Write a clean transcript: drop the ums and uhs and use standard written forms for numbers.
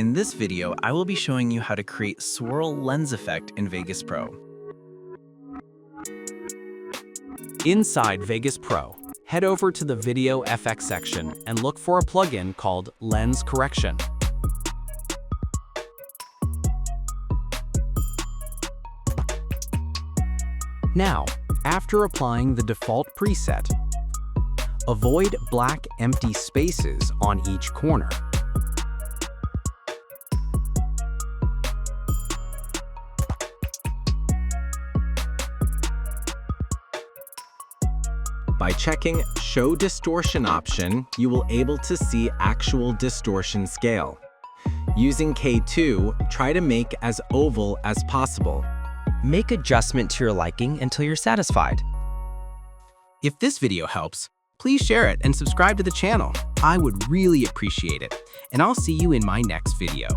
In this video, I will be showing you how to create swirl lens effect in Vegas Pro. Inside Vegas Pro, head over to the Video FX section and look for a plugin called Lens Correction. Now, after applying the default preset, avoid black empty spaces on each corner. By checking Show Distortion option, you will able to see actual distortion scale. Using K2, try to make as oval as possible. Make adjustment to your liking until you're satisfied. If this video helps, please share it and subscribe to the channel. I would really appreciate it, and I'll see you in my next video.